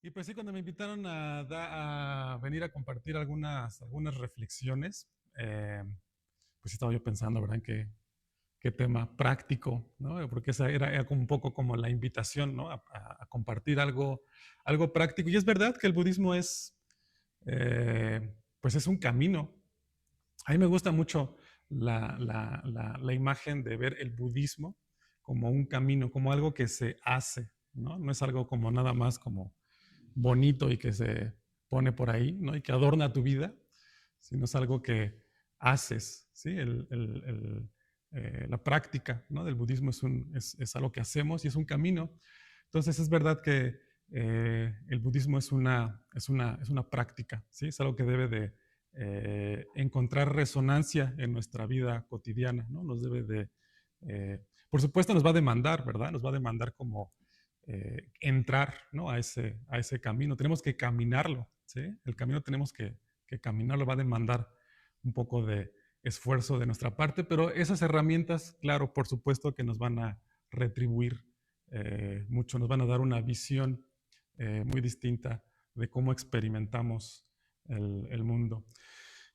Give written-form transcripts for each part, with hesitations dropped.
Y pues sí, cuando me invitaron a venir a compartir algunas reflexiones, pues estaba yo pensando, ¿verdad? En qué tema práctico, ¿no? Porque esa era como un poco como la invitación, ¿no? A compartir algo práctico. Y es verdad que el budismo pues es un camino. A mí me gusta mucho la imagen de ver el budismo como un camino, como algo que se hace, ¿no? No es algo como nada más como bonito y que se pone por ahí, ¿no? Y que adorna tu vida, sino es algo que haces, ¿sí? La práctica, ¿no? Del budismo es algo que hacemos y es un camino. Entonces es verdad que el budismo es una práctica, ¿sí? Es algo que debe de encontrar resonancia en nuestra vida cotidiana, ¿no? Nos debe de, por supuesto nos va a demandar, ¿verdad? Nos va a demandar como entrar, ¿no? a ese camino. Tenemos que caminarlo, ¿sí? El camino tenemos que caminarlo, va a demandar un poco de esfuerzo de nuestra parte, pero esas herramientas, claro, por supuesto que nos van a retribuir mucho, nos van a dar una visión muy distinta de cómo experimentamos el mundo.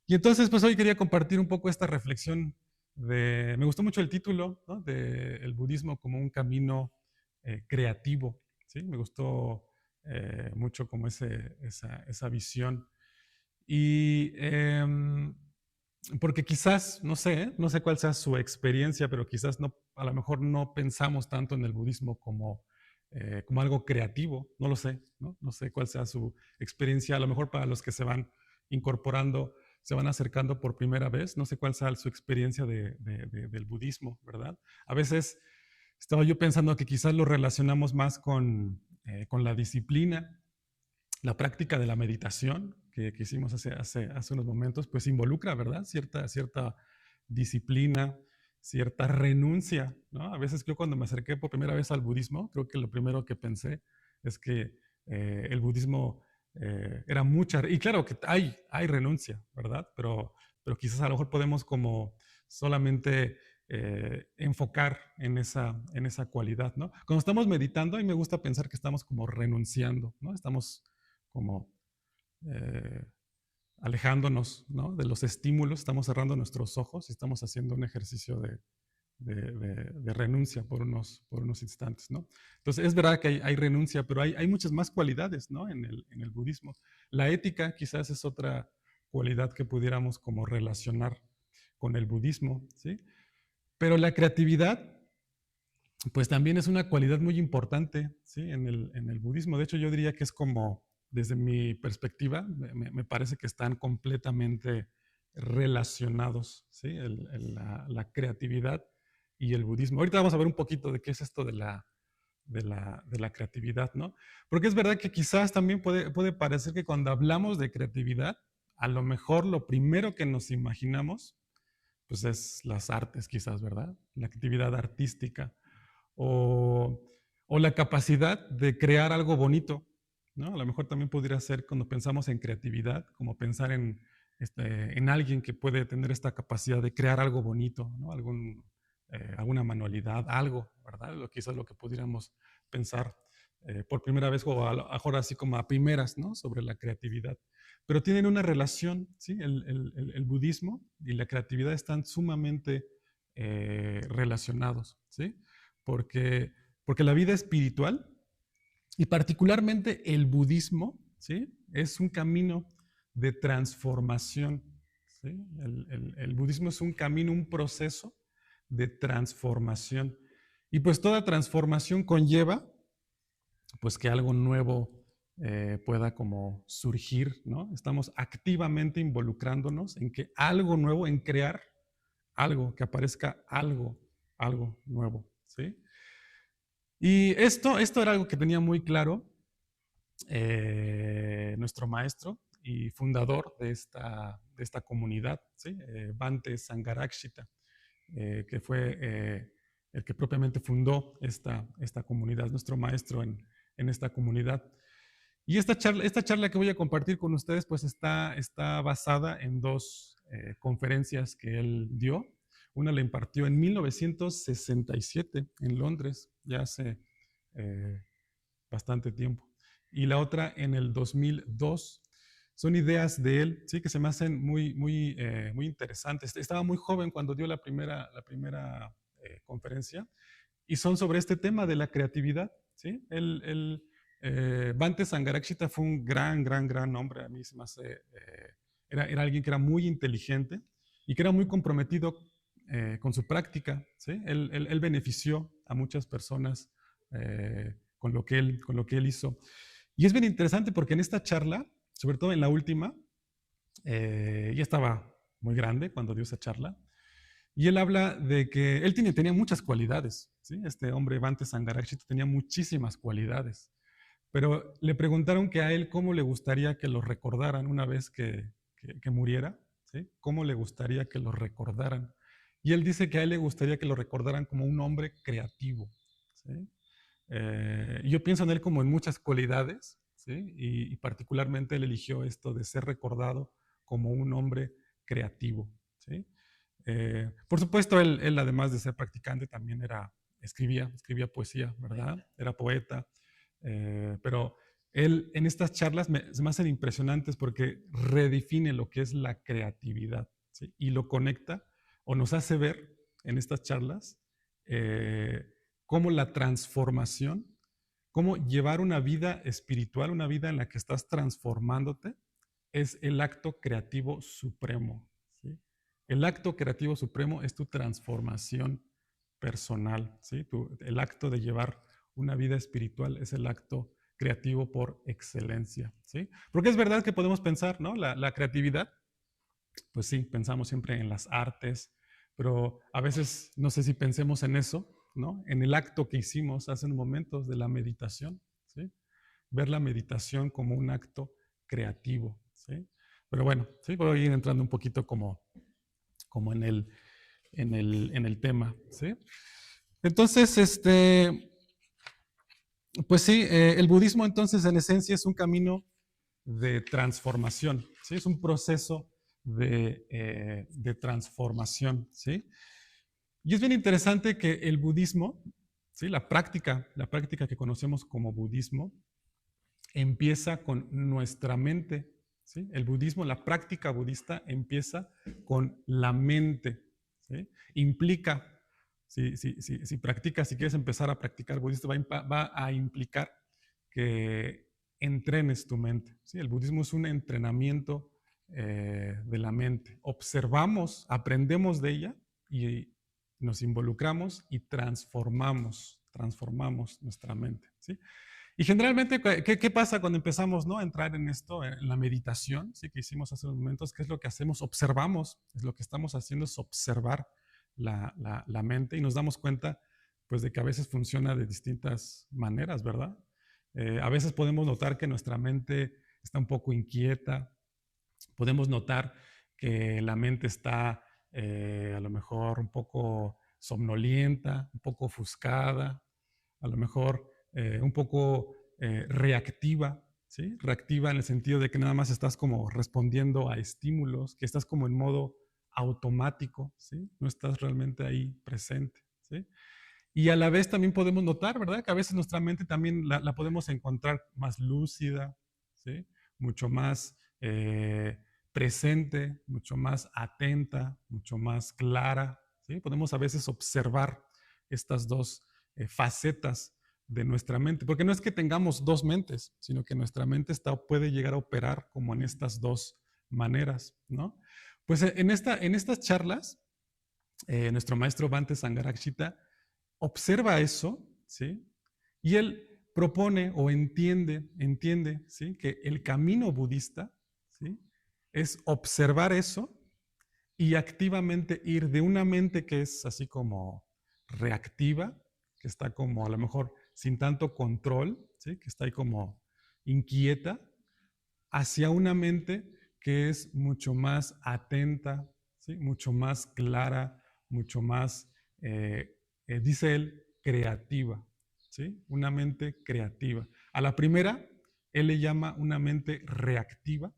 Y entonces, pues hoy quería compartir un poco esta reflexión me gustó mucho el título, ¿no? De el budismo como un camino creativo, ¿sí? Me gustó mucho como esa visión. Y porque quizás, no sé, no sé cuál sea su experiencia, pero quizás no, a lo mejor no pensamos tanto en el budismo como algo creativo, no lo sé, ¿no? No sé cuál sea su experiencia, a lo mejor para los que se van incorporando, se van acercando por primera vez, no sé cuál sea su experiencia del budismo, ¿verdad? A veces estaba yo pensando que quizás lo relacionamos más con la disciplina, la práctica de la meditación que hicimos hace unos momentos, pues involucra, ¿verdad? Cierta disciplina, cierta renuncia, ¿no? A veces yo cuando me acerqué por primera vez al budismo, creo que lo primero que pensé es que el budismo era mucha, y claro que hay renuncia, ¿verdad? Pero quizás a lo mejor podemos como solamente enfocar en esa cualidad, ¿no? Cuando estamos meditando, a mí me gusta pensar que estamos como renunciando, ¿no? Estamos como eh, alejándonos, ¿no? De los estímulos, estamos cerrando nuestros ojos y estamos haciendo un ejercicio de renuncia por unos instantes, ¿no? Entonces, es verdad que hay renuncia, pero hay muchas más cualidades, ¿no? En el budismo. La ética quizás es otra cualidad que pudiéramos como relacionar con el budismo, ¿sí? Pero la creatividad, pues también es una cualidad muy importante, ¿sí? En el budismo. De hecho, yo diría que es como, desde mi perspectiva, me parece que están completamente relacionados, ¿sí? La creatividad y el budismo. Ahorita vamos a ver un poquito de qué es esto de la creatividad, ¿no? Porque es verdad que quizás también puede parecer que cuando hablamos de creatividad, a lo mejor lo primero que nos imaginamos, pues es las artes, quizás, ¿verdad? La actividad artística o, o la capacidad de crear algo bonito, ¿no? A lo mejor también podría ser cuando pensamos en creatividad, como pensar en alguien que puede tener esta capacidad de crear algo bonito, ¿no? Alguna manualidad, algo, ¿verdad? Quizás lo que pudiéramos pensar por primera vez o a lo mejor así como a primeras, ¿no? Sobre la creatividad. Pero tienen una relación, ¿sí? El budismo y la creatividad están sumamente relacionados, ¿sí? porque, porque la vida espiritual y particularmente el budismo, ¿sí? Es un camino de transformación, ¿sí? El budismo es un camino, un proceso de transformación. Y pues toda transformación conlleva pues que algo nuevo pueda como surgir, ¿no? Estamos activamente involucrándonos en que algo nuevo, en crear algo, que aparezca algo nuevo, ¿sí? Y esto era algo que tenía muy claro nuestro maestro y fundador de esta comunidad, ¿sí? Bhante Sangarakshita, que fue el que propiamente fundó esta comunidad, nuestro maestro en esta comunidad. Y esta charla que voy a compartir con ustedes, pues está basada en dos conferencias que él dio. Una la impartió en 1967 en Londres, ya hace eh, bastante tiempo. y la otra en el 2002. Son ideas de él, ¿sí? Que se me hacen muy interesantes. Estaba muy joven cuando dio la primera conferencia y son sobre este tema de la creatividad, ¿sí? Bhante Sangharakshita fue un gran hombre. A mí se me hace, era alguien que era muy inteligente y que era muy comprometido con su práctica, ¿sí? Él benefició a muchas personas con lo que él hizo. Y es bien interesante porque en esta charla, sobre todo en la última, ya estaba muy grande cuando dio esa charla, y él habla de que él tenía muchas cualidades, ¿sí? Este hombre, Bhante Sangharakshita, tenía muchísimas cualidades, pero le preguntaron que a él cómo le gustaría que lo recordaran una vez que muriera, ¿sí? ¿Cómo le gustaría que lo recordaran? Y él dice que a él le gustaría que lo recordaran como un hombre creativo, ¿sí? Yo pienso en él como en muchas cualidades, ¿sí? Y particularmente él eligió esto de ser recordado como un hombre creativo, ¿sí? Por supuesto, él, además de ser practicante, también escribía poesía, ¿verdad? Era poeta, pero él en estas charlas se me hacen impresionantes porque redefine lo que es la creatividad, ¿sí? Y lo conecta o nos hace ver en estas charlas eh, cómo la transformación, cómo llevar una vida espiritual, una vida en la que estás transformándote, es el acto creativo supremo, ¿sí? El acto creativo supremo es tu transformación personal, ¿sí? El acto de llevar una vida espiritual es el acto creativo por excelencia, ¿sí? Porque es verdad que podemos pensar, ¿no? La creatividad, pues sí, pensamos siempre en las artes, pero a veces no sé si pensemos en eso, ¿no? En el acto que hicimos hace un momento de la meditación, ¿sí? Ver la meditación como un acto creativo, ¿sí? Pero bueno, sí, voy a ir entrando un poquito como en el tema, ¿sí? Entonces, pues sí, el budismo entonces en esencia es un camino de transformación, ¿sí? Es un proceso de transformación, ¿sí? Y es bien interesante que el budismo, ¿sí? La práctica que conocemos como budismo, empieza con nuestra mente, ¿sí? El budismo, la práctica budista empieza con la mente, ¿sí? Implica, si practicas, si quieres empezar a practicar budista, va a implicar que entrenes tu mente, ¿sí? El budismo es un entrenamiento de la mente. Observamos, aprendemos de ella y nos involucramos y transformamos nuestra mente, ¿sí? Y generalmente, ¿qué pasa cuando empezamos, ¿no? A entrar en esto, en la meditación, ¿sí? Que hicimos hace unos momentos? ¿Qué es lo que hacemos? Observamos, es lo que estamos haciendo es observar la mente y nos damos cuenta, pues, de que a veces funciona de distintas maneras, ¿verdad? A veces podemos notar que nuestra mente está un poco inquieta, podemos notar que la mente está a lo mejor un poco somnolienta, un poco ofuscada, a lo mejor un poco reactiva, ¿sí? Reactiva en el sentido de que nada más estás como respondiendo a estímulos, que estás como en modo automático, ¿sí? No estás realmente ahí presente, ¿sí? Y a la vez también podemos notar, ¿verdad? Que a veces nuestra mente también la podemos encontrar más lúcida, ¿sí? Mucho más presente, mucho más atenta, mucho más clara, ¿sí? Podemos a veces observar estas dos facetas de nuestra mente, porque no es que tengamos dos mentes, sino que nuestra mente puede llegar a operar como en estas dos maneras, ¿no? Pues en estas charlas, nuestro maestro Bhante Sangharakshita observa eso, ¿sí? Y él propone o entiende, ¿sí? Que el camino budista, ¿sí? Es observar eso y activamente ir de una mente que es así como reactiva, que está como a lo mejor sin tanto control, ¿sí? Que está ahí como inquieta, hacia una mente que es mucho más atenta, ¿sí? Mucho más clara, mucho más, dice él, creativa, ¿sí? Una mente creativa. A la primera, él le llama una mente reactiva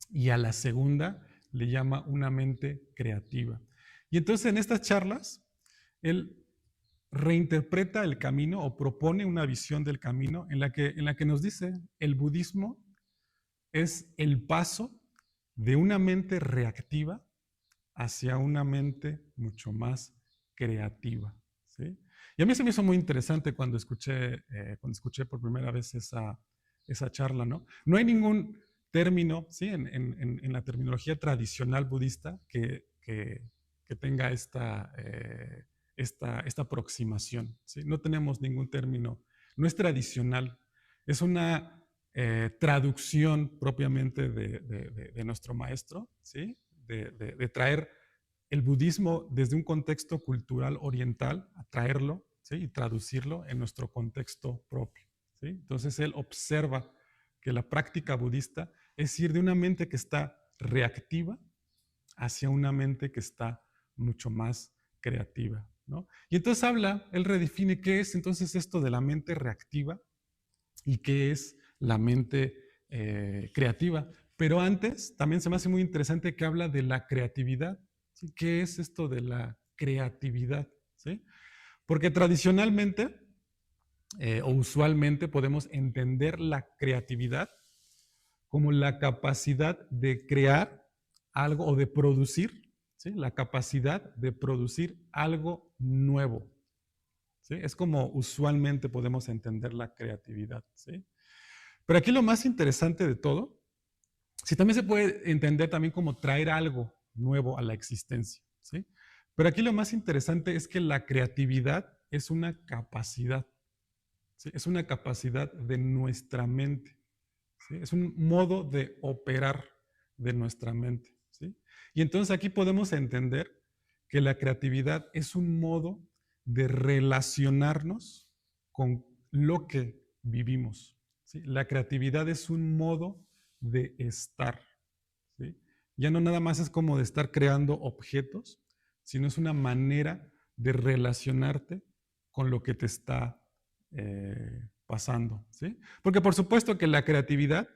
y a la segunda le llama una mente creativa. Y entonces en estas charlas, él reinterpreta el camino o propone una visión del camino en la que nos dice el budismo es el paso de una mente reactiva hacia una mente mucho más creativa. ¿Sí? Y a mí se me hizo muy interesante cuando escuché por primera vez esa charla, ¿no? No hay ningún término, ¿sí? En la terminología tradicional budista que tenga esta aproximación, ¿sí? No tenemos ningún término, no es tradicional, es una traducción propiamente de nuestro maestro, ¿sí? De traer el budismo desde un contexto cultural oriental, a traerlo, ¿sí? Y traducirlo en nuestro contexto propio, ¿sí? Entonces él observa que la práctica budista es ir de una mente que está reactiva hacia una mente que está mucho más creativa, ¿no? Y entonces él redefine qué es entonces esto de la mente reactiva y qué es la mente creativa. Pero antes también se me hace muy interesante que habla de la creatividad. ¿Sí? ¿Qué es esto de la creatividad? ¿Sí? Porque tradicionalmente o usualmente podemos entender la creatividad como la capacidad de crear algo o de producir, ¿sí? La capacidad de producir algo nuevo. ¿Sí? Es como usualmente podemos entender la creatividad. ¿Sí? Pero aquí lo más interesante de todo, sí, también se puede entender también como traer algo nuevo a la existencia, ¿sí? Pero aquí lo más interesante es que la creatividad es una capacidad, ¿sí? Es una capacidad de nuestra mente, ¿sí? Es un modo de operar de nuestra mente, ¿sí? Y entonces aquí podemos entender que la creatividad es un modo de relacionarnos con lo que vivimos, ¿sí? La creatividad es un modo de estar, ¿sí? Ya no nada más es como de estar creando objetos, sino es una manera de relacionarte con lo que te está pasando, ¿sí? Porque por supuesto que la creatividad,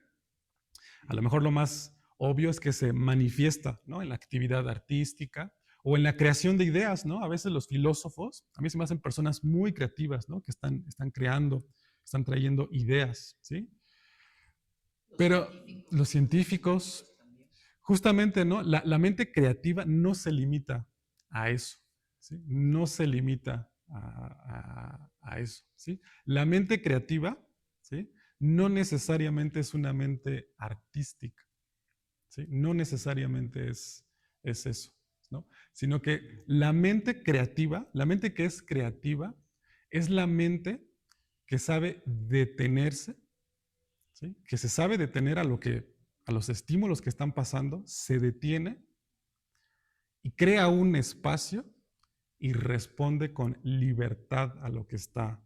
a lo mejor lo más obvio es que se manifiesta, ¿no? En la actividad artística o en la creación de ideas, ¿no? A veces los filósofos, a mí se me hacen personas muy creativas, ¿no? Que están creando, están trayendo ideas, ¿sí? Pero los científicos, justamente, ¿no? La mente creativa no se limita a eso, ¿sí? No se limita a eso, ¿sí? La mente creativa, ¿sí? No necesariamente es una mente artística, ¿sí? No necesariamente es eso, ¿no? Sino que la mente creativa, la mente que es creativa, es la mente que sabe detenerse, ¿sí? Que se sabe detener a los estímulos que están pasando, se detiene y crea un espacio y responde con libertad a lo que está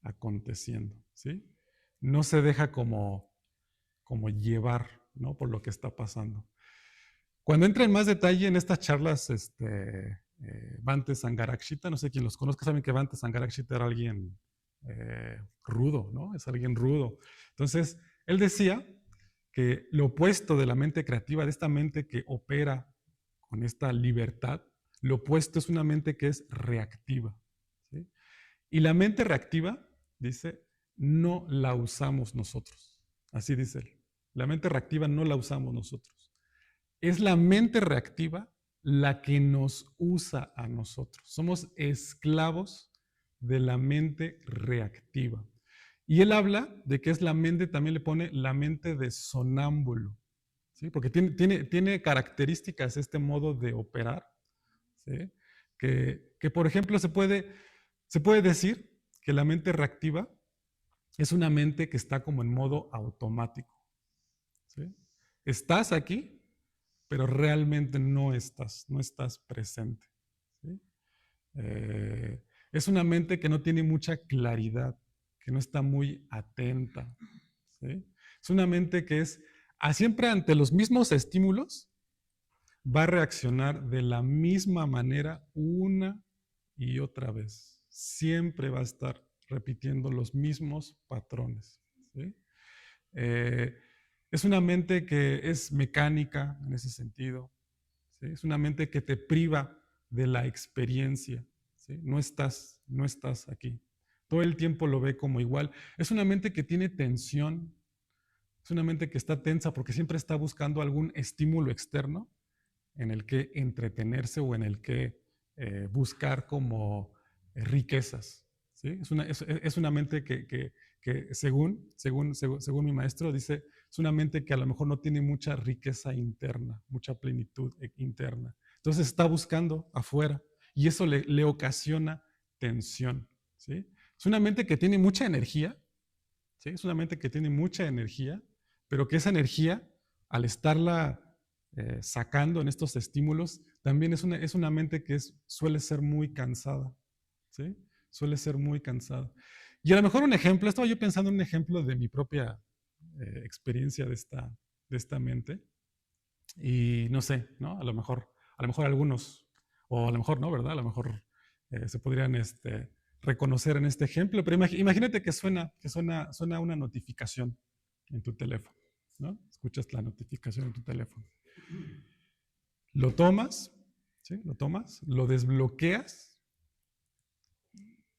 aconteciendo, ¿sí? No se deja como llevar, ¿no? Por lo que está pasando. Cuando entra en más detalle en estas charlas, Bhante Sangharakshita, no sé quién los conozca, saben que Bhante Sangharakshita era alguien rudo, ¿no? Es alguien rudo. Entonces, él decía que lo opuesto de la mente creativa, de esta mente que opera con esta libertad, lo opuesto es una mente que es reactiva, ¿sí? Y la mente reactiva, dice, no la usamos nosotros. Así dice él. La mente reactiva no la usamos nosotros. Es la mente reactiva la que nos usa a nosotros. Somos esclavos de la mente reactiva. Y él habla de que es la mente, también le pone la mente de sonámbulo, ¿sí? Porque tiene características este modo de operar, ¿sí? Que, por ejemplo, se puede decir que la mente reactiva es una mente que está como en modo automático, ¿sí? Estás aquí, pero realmente no estás presente, ¿sí? Es una mente que no tiene mucha claridad, que no está muy atenta, ¿sí? Es una mente que siempre ante los mismos estímulos, va a reaccionar de la misma manera una y otra vez. Siempre va a estar repitiendo los mismos patrones, ¿sí? Eh, es una mente que es mecánica en ese sentido, ¿sí? Es una mente que te priva de la experiencia, ¿sí? No estás aquí. Todo el tiempo lo ve como igual. Es una mente que tiene tensión, es una mente que está tensa porque siempre está buscando algún estímulo externo en el que entretenerse o en el que buscar como riquezas. ¿Sí? Es una mente que según mi maestro, dice, es una mente que a lo mejor no tiene mucha riqueza interna, mucha plenitud interna. Entonces está buscando afuera y eso le ocasiona tensión. ¿Sí? Es una mente que tiene mucha energía, ¿sí? Es una mente que tiene mucha energía, pero que esa energía, al estarla sacando en estos estímulos, también es una mente que suele ser muy cansada, ¿sí? Suele ser muy cansada. Y a lo mejor un ejemplo, estaba yo pensando en un ejemplo de mi propia experiencia de esta mente, y no sé, ¿no? A lo mejor algunos, o a lo mejor no, ¿verdad? A lo mejor se podrían reconocer en este ejemplo, pero imagínate que suena una notificación en tu teléfono, ¿no? Escuchas la notificación en tu teléfono. Lo tomas, ¿sí? Lo tomas, lo desbloqueas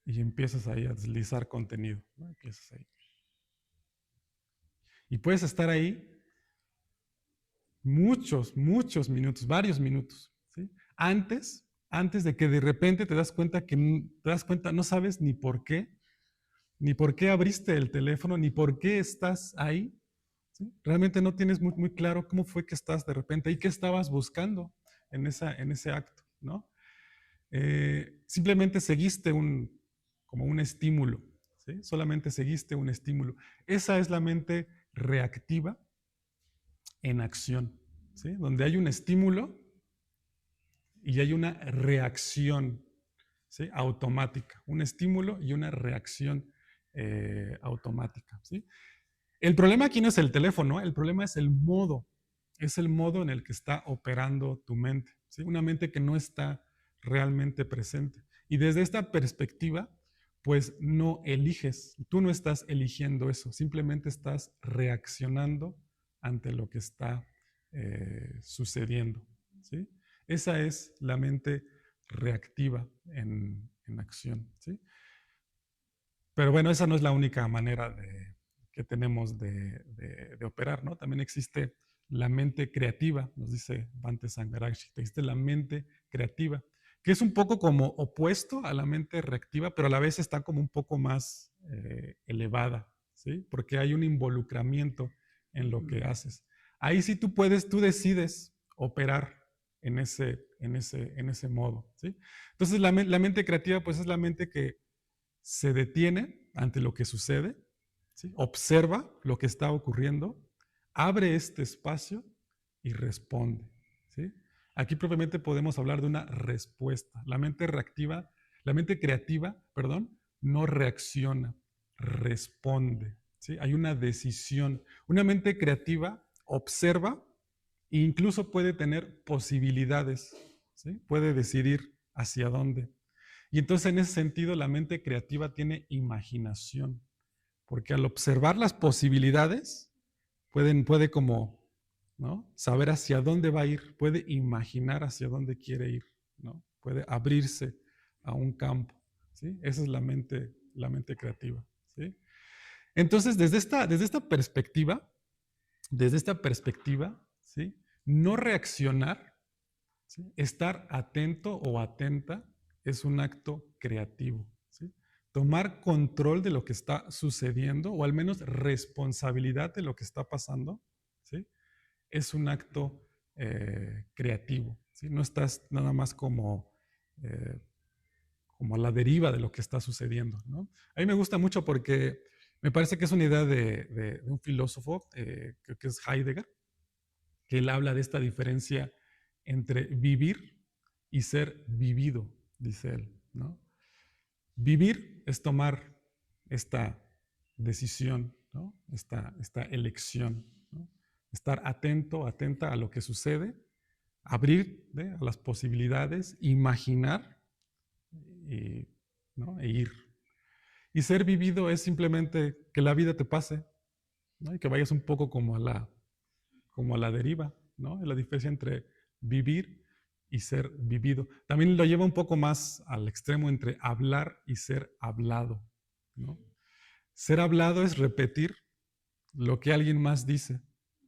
y empiezas ahí a deslizar contenido, ¿no? Empiezas ahí. Y puedes estar ahí muchos minutos, varios minutos, ¿sí? Antes de que de repente te das cuenta, no sabes ni por qué abriste el teléfono, ni por qué estás ahí, ¿sí? Realmente no tienes muy claro cómo fue que estás de repente ahí, qué estabas buscando en ese acto, ¿no? Simplemente seguiste como un estímulo, ¿sí? Solamente seguiste un estímulo. Esa es la mente reactiva en acción, ¿sí? Donde hay un estímulo y hay una reacción, ¿sí? Automática, un estímulo y una reacción automática, ¿sí? El problema aquí no es el teléfono, el problema es el modo en el que está operando tu mente, ¿sí? Una mente que no está realmente presente. Y desde esta perspectiva, pues no eliges, tú no estás eligiendo eso, simplemente estás reaccionando ante lo que está sucediendo, ¿sí? Esa es la mente reactiva en acción, ¿sí? Pero bueno, esa no es la única manera que tenemos de operar, ¿no? También existe la mente creativa, nos dice Bhante Sangharakshi, existe la mente creativa, que es un poco como opuesto a la mente reactiva, pero a la vez está como un poco más elevada, ¿sí? Porque hay un involucramiento en lo que haces. Ahí sí tú decides operar en ese modo, ¿sí? Entonces la mente creativa pues es la mente que se detiene ante lo que sucede, ¿sí? Observa lo que está ocurriendo, abre este espacio y responde, ¿sí? Aquí propiamente podemos hablar de una respuesta. La mente creativa, perdón, no reacciona, responde, ¿sí? Hay una decisión. Una mente creativa observa e incluso puede tener posibilidades, ¿sí? Puede decidir hacia dónde. Y entonces en ese sentido la mente creativa tiene imaginación, porque al observar las posibilidades puede como, ¿no? Saber hacia dónde va a ir, puede imaginar hacia dónde quiere ir, ¿no? Puede abrirse a un campo, ¿sí? Esa es la mente creativa, ¿sí? Entonces desde esta perspectiva, ¿sí? No reaccionar, ¿sí? Estar atento o atenta es un acto creativo, ¿sí? Tomar control de lo que está sucediendo o al menos responsabilidad de lo que está pasando, ¿sí? Es un acto creativo, ¿sí? No estás nada más eh, como a la deriva de lo que está sucediendo, ¿no? A mí me gusta mucho porque me parece que es una idea de un filósofo, creo que es Heidegger, que él habla de esta diferencia entre vivir y ser vivido, dice él, ¿no? Vivir es tomar esta decisión, ¿no? Esta elección, ¿no? Estar atento, atenta a lo que sucede, abrir, ¿eh? A las posibilidades, imaginar y, ¿no? E ir. Y ser vivido es simplemente que la vida te pase, ¿no? Y que vayas un poco como a la deriva, ¿no? Es la diferencia entre vivir y ser vivido. También lo lleva un poco más al extremo entre hablar y ser hablado, ¿no? Ser hablado es repetir lo que alguien más dice.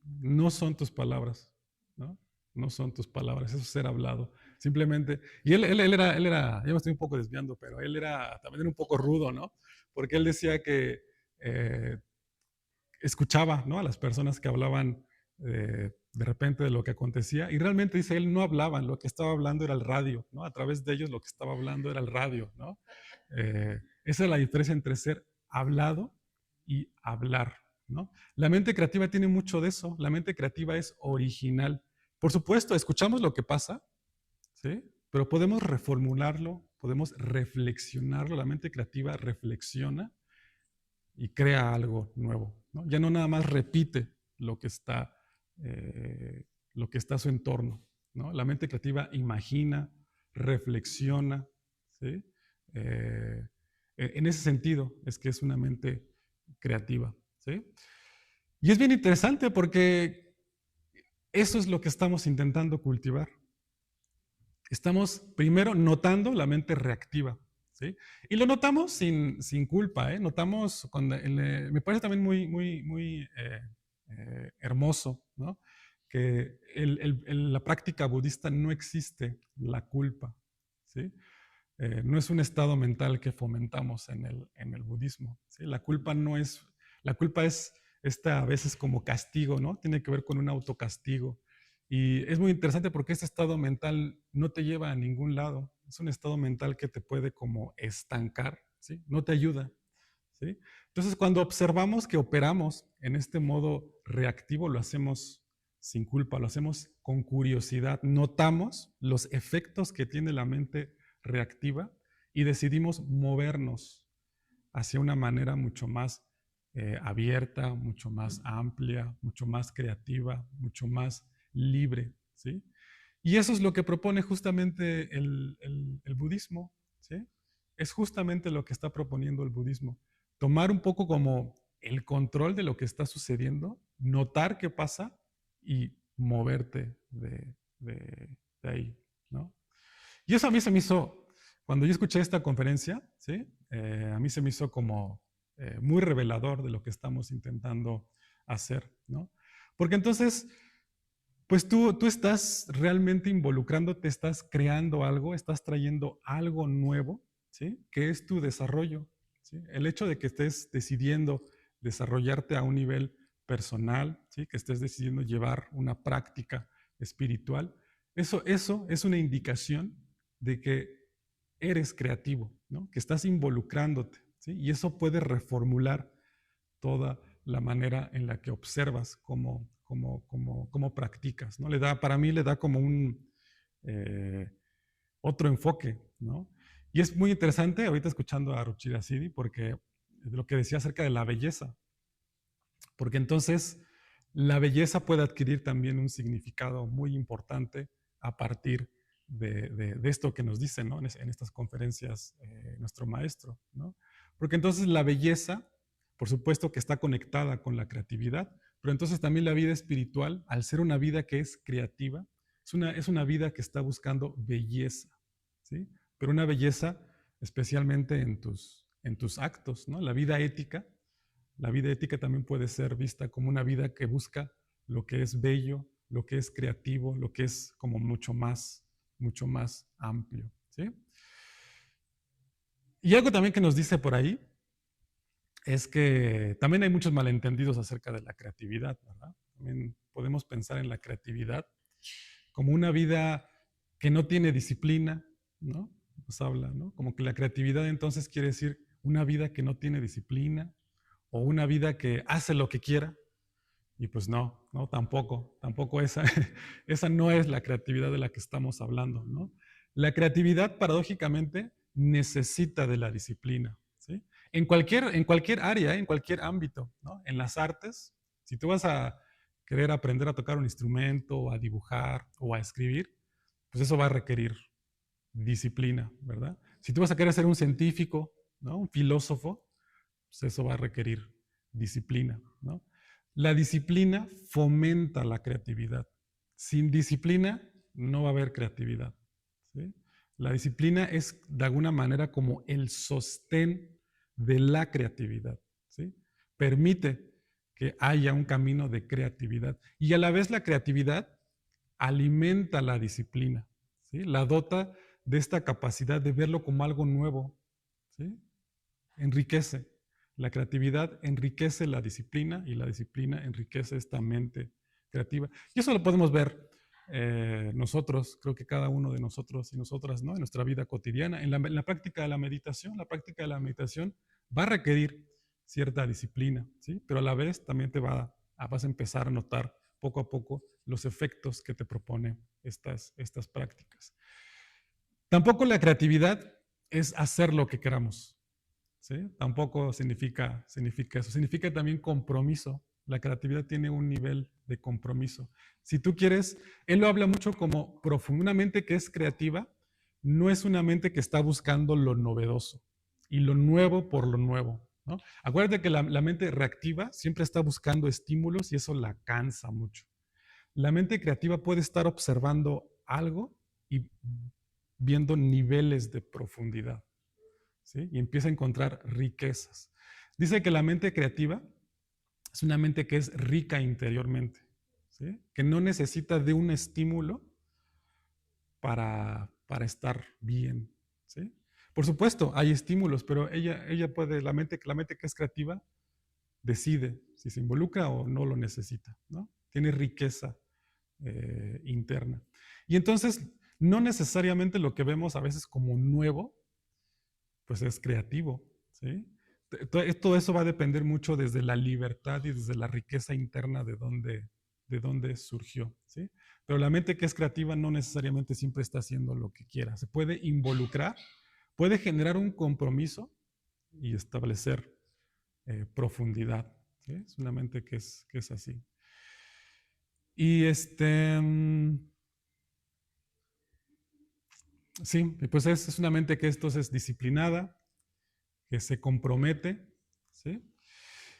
No son tus palabras, ¿no? No son tus palabras, eso es ser hablado. Simplemente, y él era, ya me estoy un poco desviando, pero él era también un poco rudo, ¿no? Porque él decía que eh, escuchaba, ¿no?, a las personas que hablaban de repente de lo que acontecía, y realmente dice él, no hablaban, lo que estaba hablando era el radio, ¿no? A través de ellos lo que estaba hablando era el radio, ¿no? Esa es la diferencia entre ser hablado y hablar, ¿no? La mente creativa tiene mucho de eso, la mente creativa es original. Por supuesto, escuchamos lo que pasa, ¿sí? Pero podemos reformularlo, podemos reflexionarlo, la mente creativa reflexiona y crea algo nuevo, ¿no? Ya no nada más repite lo que está, lo que está a su entorno, ¿no? La mente creativa imagina, reflexiona, ¿sí? En ese sentido es que es una mente creativa, ¿sí? Y es bien interesante porque eso es lo que estamos intentando cultivar. Estamos primero notando la mente reactiva, ¿sí? Y lo notamos sin culpa, ¿eh? Notamos, cuando, me parece también muy hermoso, ¿no? Que en la práctica budista no existe la culpa, ¿sí? No es un estado mental que fomentamos en el budismo, ¿sí? La culpa es esta a veces como castigo, ¿no? Tiene que ver con un autocastigo. Y es muy interesante porque este estado mental no te lleva a ningún lado. Es un estado mental que te puede como estancar, ¿sí? No te ayuda, ¿sí? Entonces, cuando observamos que operamos en este modo reactivo, lo hacemos sin culpa, lo hacemos con curiosidad, notamos los efectos que tiene la mente reactiva y decidimos movernos hacia una manera mucho más abierta, mucho más amplia, mucho más creativa, mucho más libre, ¿sí? Y eso es lo que propone justamente el budismo, ¿sí? Es justamente lo que está proponiendo el budismo. Tomar un poco como el control de lo que está sucediendo, notar qué pasa y moverte de ahí, ¿no? Y eso a mí se me hizo, cuando yo escuché esta conferencia, ¿sí? A mí se me hizo como muy revelador de lo que estamos intentando hacer, ¿no? Porque entonces, pues tú estás realmente involucrándote, estás creando algo, estás trayendo algo nuevo, ¿sí? Que es tu desarrollo, ¿sí? El hecho de que estés decidiendo desarrollarte a un nivel personal, ¿sí? Que estés decidiendo llevar una práctica espiritual, eso es una indicación de que eres creativo, ¿no? Que estás involucrándote, ¿sí? Y eso puede reformular toda la manera en la que observas cómo practicas, ¿no? Para mí le da como un otro enfoque, ¿no? Y es muy interesante ahorita escuchando a Ruchira Siddhi porque lo que decía acerca de la belleza, porque entonces la belleza puede adquirir también un significado muy importante a partir de esto que nos dice, ¿no? En estas conferencias nuestro maestro, ¿no? Porque entonces la belleza, por supuesto que está conectada con la creatividad, pero entonces también la vida espiritual, al ser una vida que es creativa, es una vida que está buscando belleza, ¿sí? Pero una belleza especialmente en tus actos, ¿no? La vida ética también puede ser vista como una vida que busca lo que es bello, lo que es creativo, lo que es como mucho más amplio, ¿sí? Y algo también que nos dice por ahí es que también hay muchos malentendidos acerca de la creatividad, ¿verdad? También podemos pensar en la creatividad como una vida que no tiene disciplina, ¿no? Nos habla, ¿no? Como que la creatividad entonces quiere decir una vida que no tiene disciplina o una vida que hace lo que quiera. Y pues no, tampoco esa no es la creatividad de la que estamos hablando, ¿no? La creatividad, paradójicamente, necesita de la disciplina, ¿sí? En cualquier área, en cualquier ámbito, ¿no? En las artes, si tú vas a querer aprender a tocar un instrumento, o a dibujar, o a escribir, pues eso va a requerir disciplina, ¿verdad? Si tú vas a querer ser un científico, ¿no? Un filósofo, pues eso va a requerir disciplina, ¿no? La disciplina fomenta la creatividad. Sin disciplina no va a haber creatividad. ¿Sí? La disciplina es de alguna manera como el sostén de la creatividad. ¿Sí? Permite que haya un camino de creatividad. Y a la vez la creatividad alimenta la disciplina. ¿Sí? La dota de esta capacidad de verlo como algo nuevo. ¿Sí? Enriquece. La creatividad enriquece la disciplina y la disciplina enriquece esta mente creativa. Y eso lo podemos ver nosotros, creo que cada uno de nosotros y nosotras, ¿no? En nuestra vida cotidiana, en la práctica de la meditación. La práctica de la meditación va a requerir cierta disciplina, ¿sí? Pero a la vez también vas a empezar a notar poco a poco los efectos que te propone estas prácticas. Tampoco la creatividad es hacer lo que queramos. ¿Sí? Tampoco significa eso. Significa también compromiso. La creatividad tiene un nivel de compromiso. Si tú quieres, él lo habla mucho como una mente que es creativa, no es una mente que está buscando lo novedoso y lo nuevo por lo nuevo. ¿No? Acuérdate que la mente reactiva siempre está buscando estímulos y eso la cansa mucho. La mente creativa puede estar observando algo y viendo niveles de profundidad. ¿Sí? Y empieza a encontrar riquezas. Dice que la mente creativa es una mente que es rica interiormente, ¿sí? Que no necesita de un estímulo para estar bien. ¿Sí? Por supuesto, hay estímulos, pero ella puede, la mente que es creativa decide si se involucra o no lo necesita, ¿no? Tiene riqueza interna. Y entonces, no necesariamente lo que vemos a veces como nuevo, pues es creativo, ¿sí? Todo eso va a depender mucho desde la libertad y desde la riqueza interna de dónde surgió, ¿sí? Pero la mente que es creativa no necesariamente siempre está haciendo lo que quiera. Se puede involucrar, puede generar un compromiso y establecer profundidad, ¿sí? Es una mente que es así. Y sí, pues es una mente que esto es disciplinada, que se compromete, ¿sí?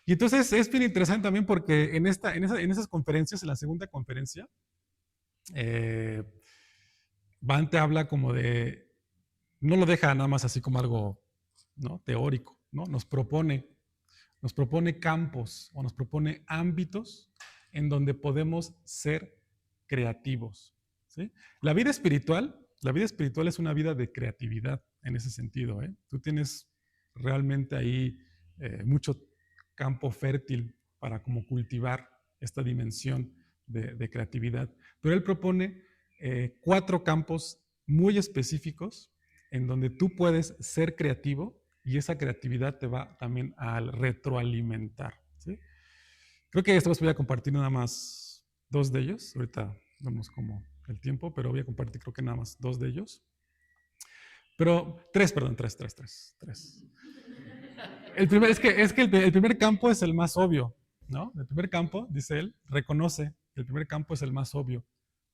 Y entonces es bien interesante también porque en esas conferencias, en la segunda conferencia, eh, Bante habla como de, no lo deja nada más así como algo, ¿no? Teórico, ¿no? Nos propone campos o nos propone ámbitos en donde podemos ser creativos, ¿sí? La vida espiritual es una vida de creatividad en ese sentido, ¿eh? Tú tienes realmente ahí mucho campo fértil para como cultivar esta dimensión de creatividad. Pero él propone 4 campos muy específicos en donde tú puedes ser creativo y esa creatividad te va también a retroalimentar, ¿sí? Creo que esta vez voy a compartir nada más 2 de ellos. Ahorita vemos como el tiempo, pero voy a compartir creo que nada más 2 de ellos. Pero 3, perdón, 3. El primer campo es el más obvio, ¿no? El primer campo, dice él, reconoce que el primer campo es el más obvio.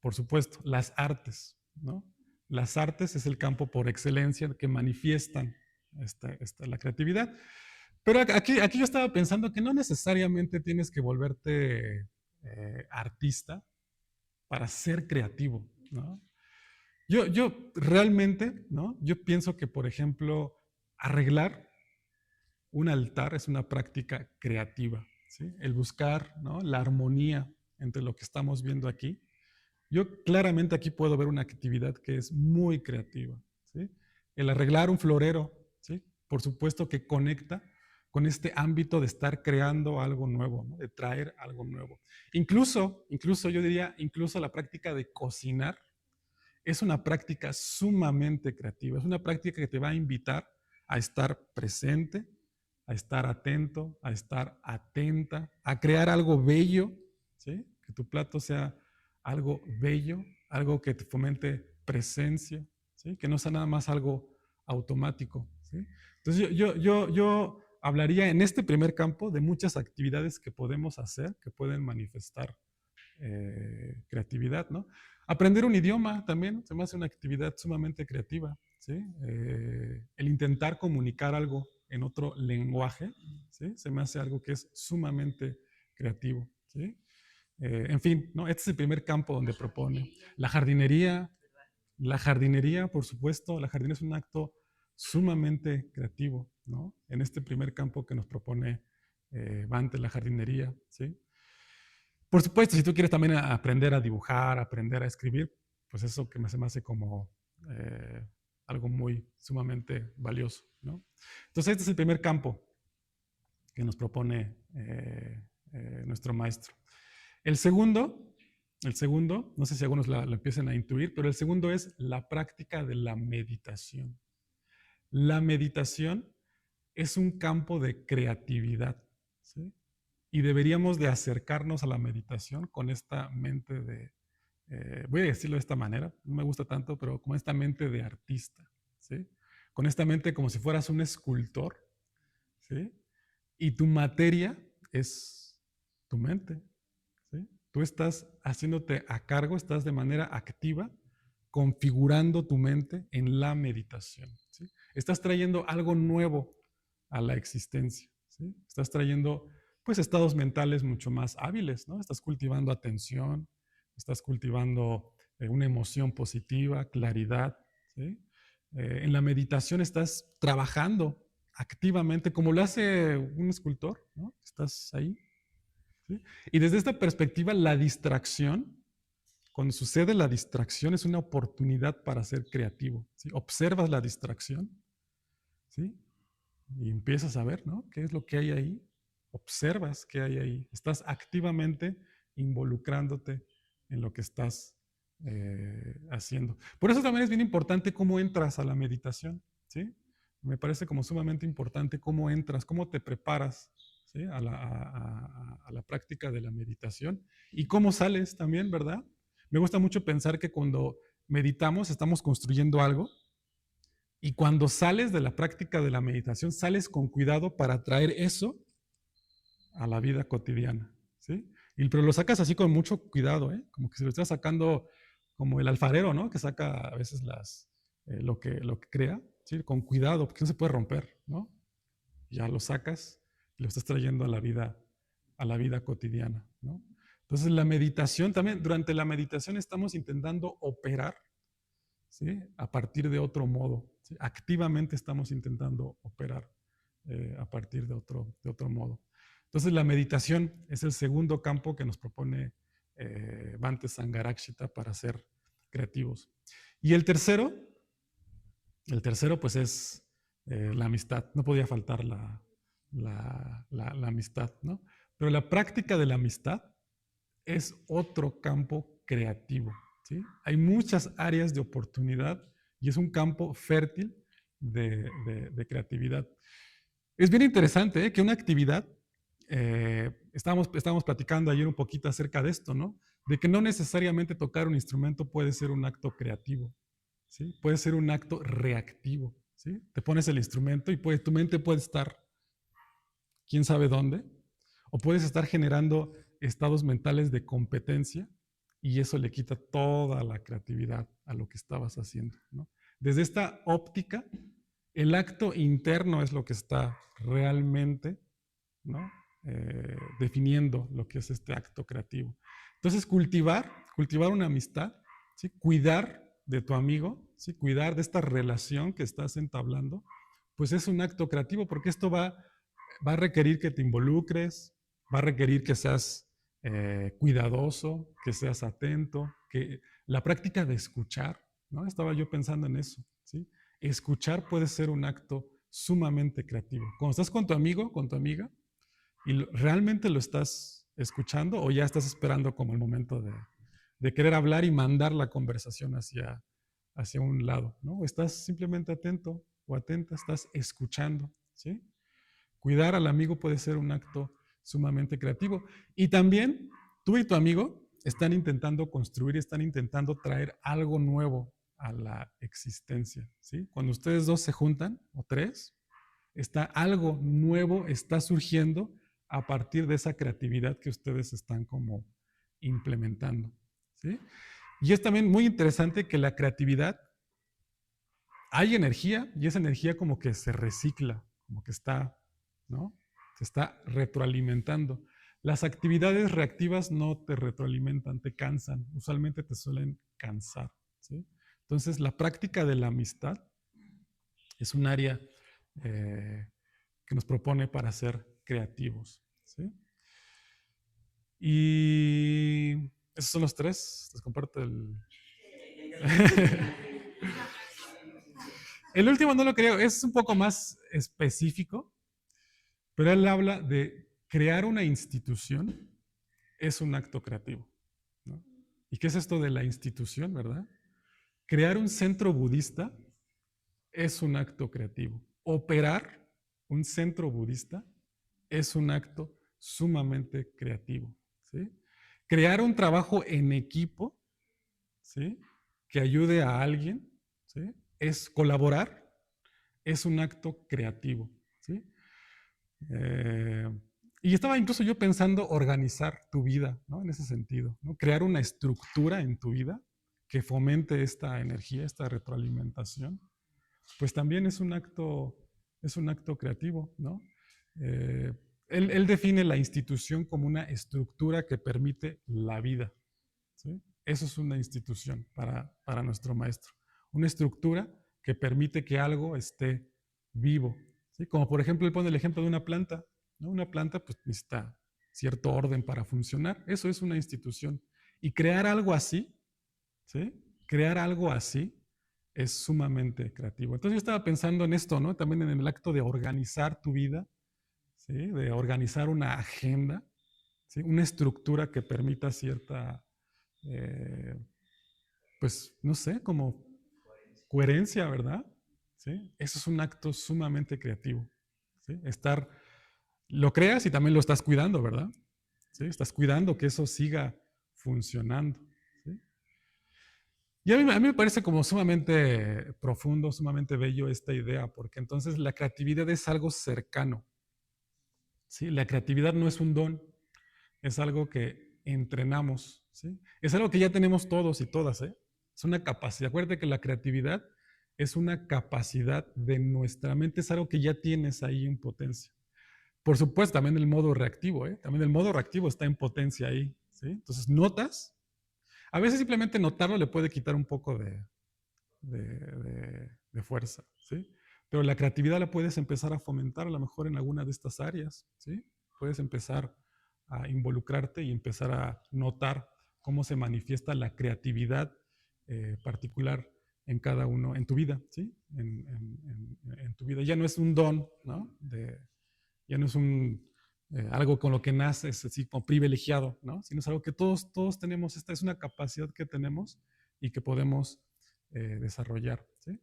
Por supuesto, las artes, ¿no? Las artes es el campo por excelencia que manifiestan la creatividad. Pero aquí yo estaba pensando que no necesariamente tienes que volverte artista para ser creativo, ¿no? Yo realmente, ¿no? Yo pienso que, por ejemplo, arreglar un altar es una práctica creativa, ¿sí? El buscar, ¿no? La armonía entre lo que estamos viendo aquí. Yo claramente aquí puedo ver una actividad que es muy creativa, ¿sí? El arreglar un florero, ¿sí? Por supuesto que conecta con este ámbito de estar creando algo nuevo, ¿no? De traer algo nuevo. Incluso yo diría, incluso la práctica de cocinar es una práctica sumamente creativa, es una práctica que te va a invitar a estar presente, a estar atento, a estar atenta, a crear algo bello, ¿sí? Que tu plato sea algo bello, algo que te fomente presencia, ¿sí? Que no sea nada más algo automático, ¿sí? Entonces yo hablaría en este primer campo de muchas actividades que podemos hacer, que pueden manifestar creatividad, ¿no? Aprender un idioma también se me hace una actividad sumamente creativa, ¿sí? El intentar comunicar algo en otro lenguaje, ¿sí? Se me hace algo que es sumamente creativo, ¿sí? En fin, ¿no? Este es el primer campo donde propone. La jardinería, por supuesto, la jardinería es un acto sumamente creativo, ¿no? En este primer campo que nos propone Bante, la jardinería, ¿sí? Por supuesto, si tú quieres también aprender a dibujar, aprender a escribir, pues eso que se me hace como eh, algo muy sumamente valioso, ¿no? Entonces, este es el primer campo que nos propone nuestro maestro. El segundo, no sé si algunos lo empiecen a intuir, pero el segundo es la práctica de la meditación. La meditación es un campo de creatividad, ¿sí? Y deberíamos de acercarnos a la meditación con esta mente de, voy a decirlo de esta manera, no me gusta tanto, pero con esta mente de artista, ¿sí? Con esta mente como si fueras un escultor, ¿sí? Y tu materia es tu mente, ¿sí? Tú estás haciéndote a cargo, estás de manera activa configurando tu mente en la meditación, ¿sí? Estás trayendo algo nuevo a la existencia, ¿sí? Estás trayendo pues estados mentales mucho más hábiles, ¿no? Estás cultivando atención, estás cultivando una emoción positiva, claridad, ¿sí? En la meditación estás trabajando activamente como lo hace un escultor, ¿no? Estás ahí, ¿sí? Y desde esta perspectiva, la distracción, cuando sucede la distracción, es una oportunidad para ser creativo, ¿sí? Observas la distracción, ¿sí? Y empiezas a ver, ¿no? ¿Qué es lo que hay ahí? Observas qué hay ahí. Estás activamente involucrándote en lo que estás haciendo. Por eso también es bien importante cómo entras a la meditación, ¿sí? Me parece como sumamente importante cómo entras, cómo te preparas, ¿sí? A la práctica de la meditación y cómo sales también, ¿verdad? Me gusta mucho pensar que cuando meditamos estamos construyendo algo y cuando sales de la práctica de la meditación, sales con cuidado para traer eso a la vida cotidiana, ¿sí? Pero lo sacas así con mucho cuidado, ¿eh? Como que se lo estás sacando como el alfarero, ¿no? Que saca a veces lo que crea, ¿sí? Con cuidado, porque no se puede romper, ¿no? Ya lo sacas y lo estás trayendo a la vida cotidiana, ¿no? Entonces la meditación también, durante la meditación estamos intentando operar, ¿sí? A partir de otro modo, ¿sí? Activamente estamos intentando operar a partir de otro modo. Entonces la meditación es el segundo campo que nos propone Bhante Sangharakshita para ser creativos. Y el tercero pues es la amistad. No podía faltar la amistad, ¿no? Pero la práctica de la amistad es otro campo creativo, ¿sí? Hay muchas áreas de oportunidad y es un campo fértil de creatividad. Es bien interesante que una actividad, estábamos platicando ayer un poquito acerca de esto, ¿no? De que no necesariamente tocar un instrumento puede ser un acto creativo, ¿sí? Puede ser un acto reactivo, ¿sí? Te pones el instrumento y tu mente puede estar quién sabe dónde, o puedes estar generando estados mentales de competencia y eso le quita toda la creatividad a lo que estabas haciendo, ¿no? Desde esta óptica, el acto interno es lo que está realmente, ¿no? Definiendo lo que es este acto creativo. Entonces, cultivar una amistad, ¿sí? Cuidar de tu amigo, ¿sí? Cuidar de esta relación que estás entablando, pues es un acto creativo porque esto va a requerir que te involucres, va a requerir que seas cuidadoso, que seas atento, que la práctica de escuchar, ¿no? Estaba yo pensando en eso, ¿sí? Escuchar puede ser un acto sumamente creativo. Cuando estás con tu amigo, con tu amiga, y realmente lo estás escuchando o ya estás esperando como el momento de querer hablar y mandar la conversación hacia un lado, ¿no? O estás simplemente atento o atenta, estás escuchando, ¿sí? Cuidar al amigo puede ser un acto sumamente creativo. Y también tú y tu amigo están intentando construir, están intentando traer algo nuevo a la existencia, ¿sí? Cuando ustedes dos se juntan, o tres, algo nuevo está surgiendo a partir de esa creatividad que ustedes están como implementando, ¿sí? Y es también muy interesante que la creatividad, hay energía y esa energía como que se recicla, como que está, ¿no? Se está retroalimentando. Las actividades reactivas no te retroalimentan, te cansan. Usualmente te suelen cansar. ¿Sí? Entonces, la práctica de la amistad es un área que nos propone para ser creativos. ¿Sí? Y esos son los tres. Les comparto el... El último no lo creo, es un poco más específico, pero él habla de crear una institución es un acto creativo. ¿No? ¿Y qué es esto de la institución, verdad? Crear un centro budista es un acto creativo. Operar un centro budista es un acto sumamente creativo. ¿Sí? Crear un trabajo en equipo, ¿sí? Que ayude a alguien, ¿sí? Es colaborar, es un acto creativo. ¿Sí? Eh, y estaba incluso yo pensando organizar tu vida, ¿no? En ese sentido, ¿no? Crear una estructura en tu vida que fomente esta energía, esta retroalimentación, pues también es un acto creativo, ¿no? Eh, él define la institución como una estructura que permite la vida, ¿sí? Eso es una institución para nuestro maestro. Una estructura que permite que algo esté vivo. ¿Sí? Como por ejemplo, él pone el ejemplo de una planta. ¿No? Una planta pues, necesita cierto orden para funcionar. Eso es una institución. Y crear algo así, ¿sí? Crear algo así es sumamente creativo. Entonces yo estaba pensando en esto, ¿no? También en el acto de organizar tu vida, ¿sí? De organizar una agenda, ¿sí? Una estructura que permita cierta eh, pues, no sé, como coherencia, ¿verdad? ¿Sí? Eso es un acto sumamente creativo. ¿Sí? Lo creas y también lo estás cuidando, ¿verdad? ¿Sí? Estás cuidando que eso siga funcionando. ¿Sí? Y a mí me parece como sumamente profundo, sumamente bello esta idea, porque entonces la creatividad es algo cercano. ¿Sí? La creatividad no es un don, es algo que entrenamos, ¿sí? Es algo que ya tenemos todos y todas, ¿eh? Es una capacidad. Acuérdate que la creatividad es una capacidad de nuestra mente, es algo que ya tienes ahí en potencia. Por supuesto, también el modo reactivo, ¿eh? También el modo reactivo está en potencia ahí, ¿sí? Entonces, notas. A veces simplemente notarlo le puede quitar un poco de fuerza, ¿sí? Pero la creatividad la puedes empezar a fomentar a lo mejor en alguna de estas áreas, ¿sí? Puedes empezar a involucrarte y empezar a notar cómo se manifiesta la creatividad particular en cada uno, en tu vida, ¿sí? En tu vida. Ya no es un don, ¿no? Ya no es algo con lo que naces así como privilegiado, ¿no? Sino es algo que todos tenemos, esta es una capacidad que tenemos y que podemos desarrollar, ¿sí?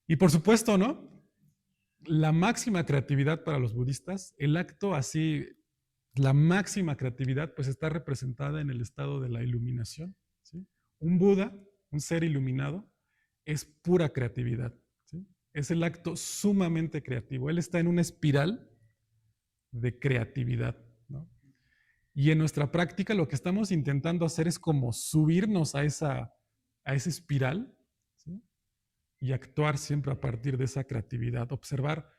Y por supuesto, ¿no? La máxima creatividad para los budistas, el acto así, la máxima creatividad, pues está representada en el estado de la iluminación, ¿sí? Un Buda, un ser iluminado, es pura creatividad, ¿sí? Es el acto sumamente creativo. Él está en una espiral de creatividad, ¿no? Y en nuestra práctica lo que estamos intentando hacer es como subirnos a esa espiral, ¿sí? Y actuar siempre a partir de esa creatividad, observar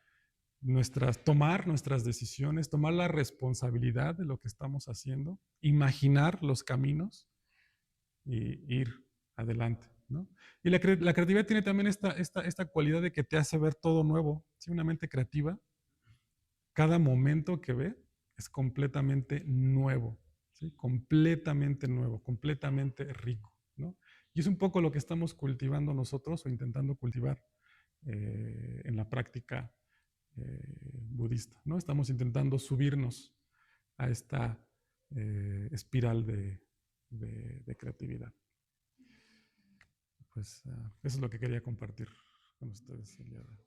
tomar nuestras decisiones, tomar la responsabilidad de lo que estamos haciendo, imaginar los caminos y ir adelante, ¿no? Y la creatividad tiene también esta cualidad de que te hace ver todo nuevo, ¿sí? Una mente creativa, cada momento que ve es completamente nuevo, ¿sí? Completamente nuevo, completamente rico, ¿no? Y es un poco lo que estamos cultivando nosotros o intentando cultivar en la práctica budista, ¿no? Estamos intentando subirnos a esta espiral de creatividad. Pues eso es lo que quería compartir con ustedes el día de hoy.